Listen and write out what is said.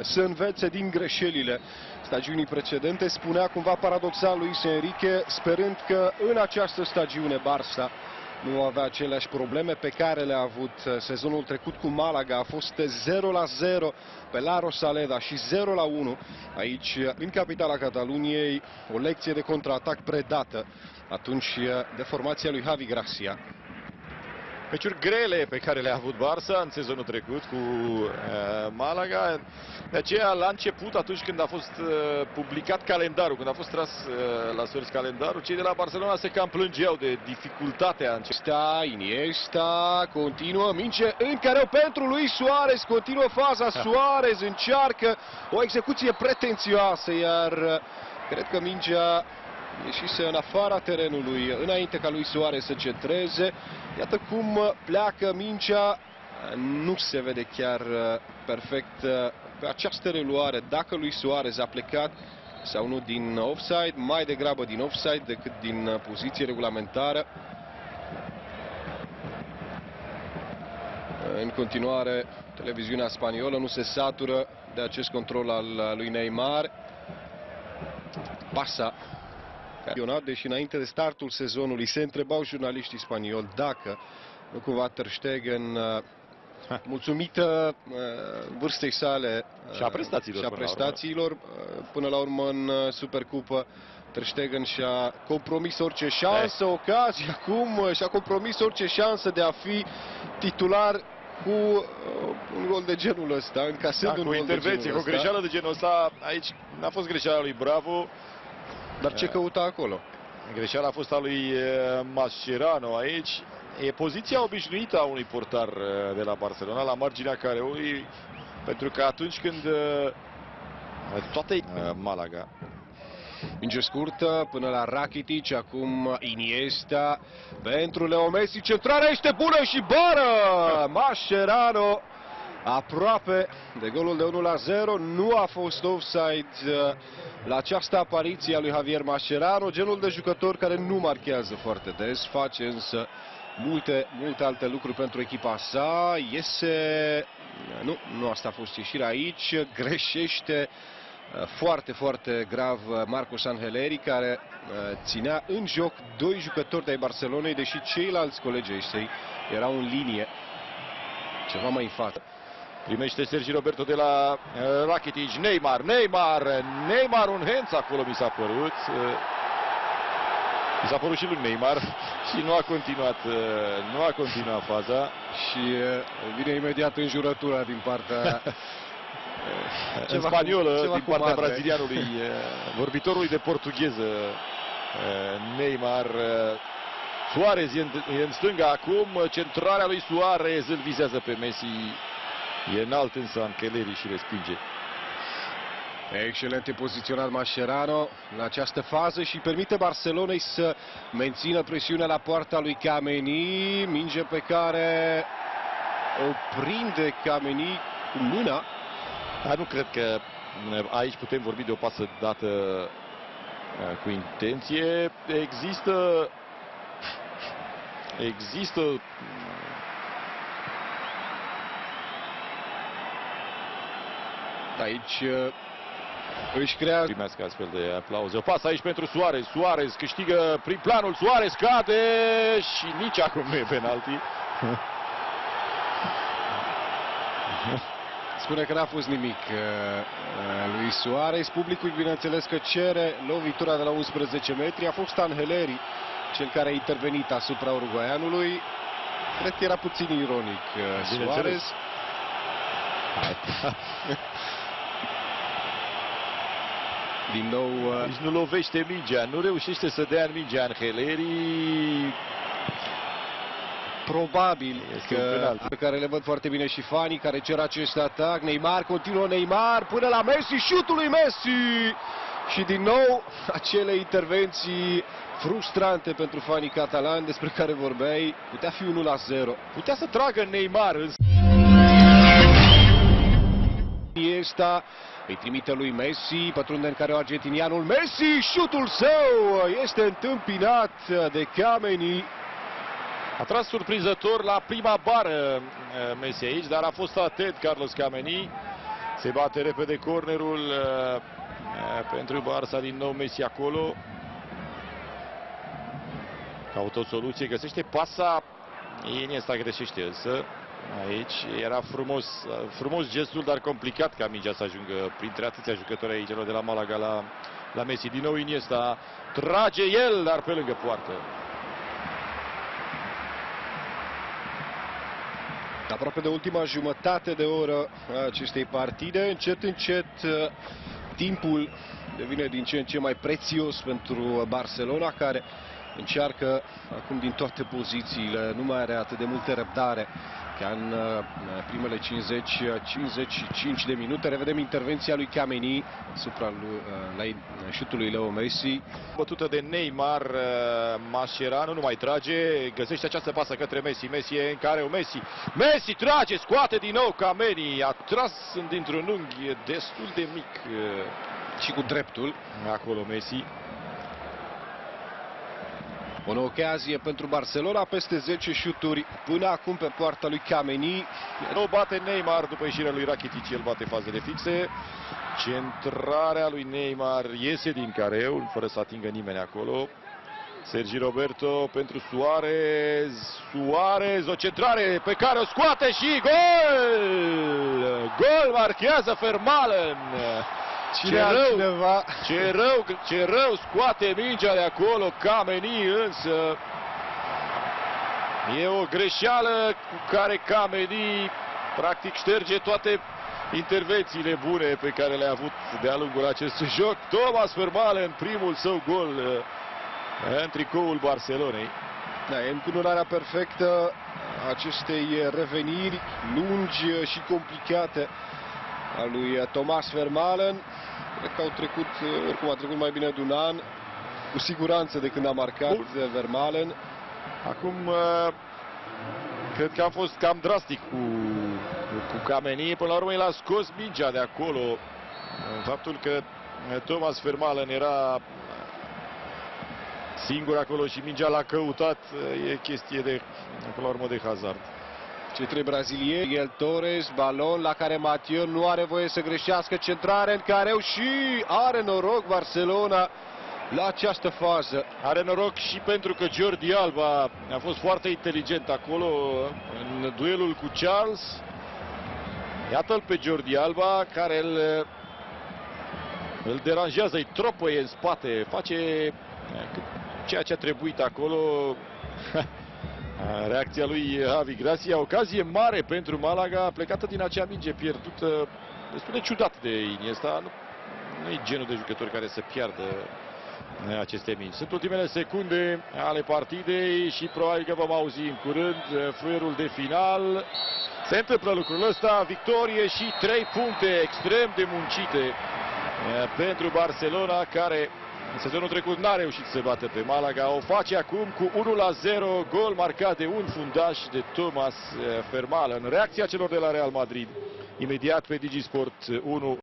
să învețe din greșelile stagiunii precedente. Spunea cumva paradoxal Luis Enrique, sperând că în această stagiune Barça nu avea aceleași probleme pe care le-a avut sezonul trecut cu Malaga. A fost 0-0 pe La Rosaleda și 0-1 aici în capitala Cataluniei. O lecție de contraatac predată atunci de formația lui Javi Gracia. Meciuri grele pe care le-a avut Barça în sezonul trecut cu Malaga. De aceea, la început, atunci când a fost publicat calendarul, când a fost tras la sorți calendarul, cei de la Barcelona se cam plângeau de dificultatea începută. Iniesta continuă, minge în careu pentru lui Suarez, continuă faza, Suarez încearcă o execuție pretențioasă, iar cred că mingea ieșise în afara terenului înainte ca lui Suarez să centreze. Iată cum pleacă mingea, nu se vede chiar perfect pe această reluare dacă lui Suarez a plecat sau nu din offside, mai degrabă din offside decât din poziție regulamentară. În continuare, televiziunea spaniolă nu se satură de acest control al lui Neymar. Barça, deși înainte de startul sezonului se întrebau jurnaliștii spanioli dacă nu cumva Ter Stegen, mulțumită vârstei sale și a prestațiilor, până la urmă în Supercupă, Ter Stegen și-a compromis orice șansă, ocazie, acum și-a compromis orice șansă de a fi titular cu un gol de genul ăsta, încasând un cu gol intervenție, cu o greșeală de genul ăsta. Aici n-a fost greșeala lui Bravo. Dar ce căuta acolo? Greșeala a fost a lui Mascherano aici. E poziția obișnuită a unui portar de la Barcelona, la marginea careului, pentru că atunci când toate Malaga. Minge scurtă până la Rakitic, acum Iniesta pentru Leo Messi, centrarea este bună și bară! Mascherano aproape de golul de 1-0, nu a fost offside la această apariție a lui Javier Mascherano, genul de jucător care nu marchează foarte des, face însă multe alte lucruri pentru echipa sa. Iese, nu asta a fost ieșirea aici, greșește foarte grav Marcos Angeleri, care ținea în joc doi jucători de ai Barcelonei, deși ceilalți colegi ai săi erau în linie ceva mai în față. Primește Sergi Roberto de la Rakitic, Neymar, un hands acolo mi s-a părut. Mi s-a părut și lui Neymar și nu a continuat faza. Și vine imediat înjurătura din partea în spaniolă, din partea brazilianului, vorbitorului de portugheză, Neymar. Suarez e în stânga acum, centrarea lui Suarez îl vizează pe Messi. E înalt însă Angeleri și respinge. Excelent poziționat Mascherano în această fază și permite Barcelonei să mențină presiunea la poarta lui Kameni. Minge pe care o prinde Kameni cu mâna. Dar nu cred că aici putem vorbi de o pasă dată cu intenție. Există aici își creează. Primească astfel de aplauze. O pasă aici pentru Suarez. Suarez câștigă prin planul. Suarez cade și nici acum nu e penalti. Spune că n-a fost nimic lui Suarez. Publicul, bineînțeles, că cere lovitura de la 11 metri. A fost Angeleri cel care a intervenit asupra uruguaianului. Cred că era puțin ironic Suarez. Din nou, nici nu lovește mingea, nu reușește să dea în mingea Angeleri. Probabil că pe care le văd foarte bine și fanii care cer acest atac. Neymar, continuă Neymar până la Messi, șutul lui Messi! Și din nou acele intervenții frustrante pentru fanii catalani despre care vorbeai. Putea fi 1-0. Putea să tragă Neymar însă. Iniesta îi trimite lui Messi, pătrunde în care argentinianul Messi, șutul său este întâmpinat de Kameni. A tras surprinzător la prima bară Messi aici, dar a fost atent Carlos Kameni. Se bate repede cornerul pentru Barça, din nou Messi acolo. Caută o soluție, găsește pasa, Iniesta greșește însă. Aici era frumos gestul, dar complicat ca mingea să ajungă printre atâția jucători aici, celor de la Malaga la Messi. Din nou Iniesta, trage el, dar pe lângă poartă. Aproape de ultima jumătate de oră a acestei partide, încet, timpul devine din ce în ce mai prețios pentru Barcelona, care încearcă acum din toate pozițiile, nu mai are atât de multă răbdare ca în primele 50-55 de minute. Revedem intervenția lui Tchouaméni asupra șutului lui Leo Messi. Bătută de Neymar, Mascherano nu mai trage, găsește această pasă către Messi. Messi e în care Messi trage, scoate din nou Tchouaméni, a tras dintr-un unghi destul de mic. Și cu dreptul. Acolo Messi. O nouă ocazie pentru Barcelona, peste 10 șuturi până acum pe poarta lui Tchouaméni. Nu bate Neymar după ieșirea lui Rakitic, el bate fazele fixe. Centrarea lui Neymar iese din careu, fără să atingă nimeni acolo. Sergi Roberto pentru Suarez, o centrare pe care o scoate și gol! Gol, marchează Vermaelen. Ce rău scoate mingea de acolo Tchouaméni, însă e o greșeală cu care Tchouaméni practic șterge toate intervențiile bune pe care le-a avut de-a lungul acestui joc. Thomas Vermaelen, primul său gol în tricoul Barcelonei. Da, e încununarea perfectă acestei reveniri lungi și complicate a lui Thomas Vermaelen. Cred că oricum a trecut mai bine de un an, cu siguranță, de când a marcat Vermaelen. Acum cred că am fost cam drastic cu Tchouaméni. Până la urmă el a scos mingea de acolo. Faptul că Thomas Vermaelen era singur acolo și mingea l-a căutat e chestie de, până la urmă, de hazard. Cei trei brazilieni, Miguel Torres, balon la care Mathieu nu are voie să greșească, centrare în careu și are noroc Barcelona la această fază. Are noroc și pentru că Jordi Alba a fost foarte inteligent acolo în duelul cu Charles. Iată-l pe Jordi Alba, care îl deranjează, îi tropăie în spate, face ceea ce a trebuit acolo. Reacția lui Javi Gracia, ocazie mare pentru Malaga, plecată din acea minge pierdută, destul de ciudat de Iniesta. Nu e genul de jucători care să piardă aceste mingi. Sunt ultimele secunde ale partidei și probabil că vom auzi în curând fluierul de final. Se întâmplă lucrul ăsta, victorie și 3 puncte extrem de muncite pentru Barcelona, care în sezonul trecut n-a reușit să bată pe Malaga. O face acum cu 1-0, gol marcat de un fundaș, de Thomas Vermaelen. Reacția celor de la Real Madrid imediat pe Digisport 1.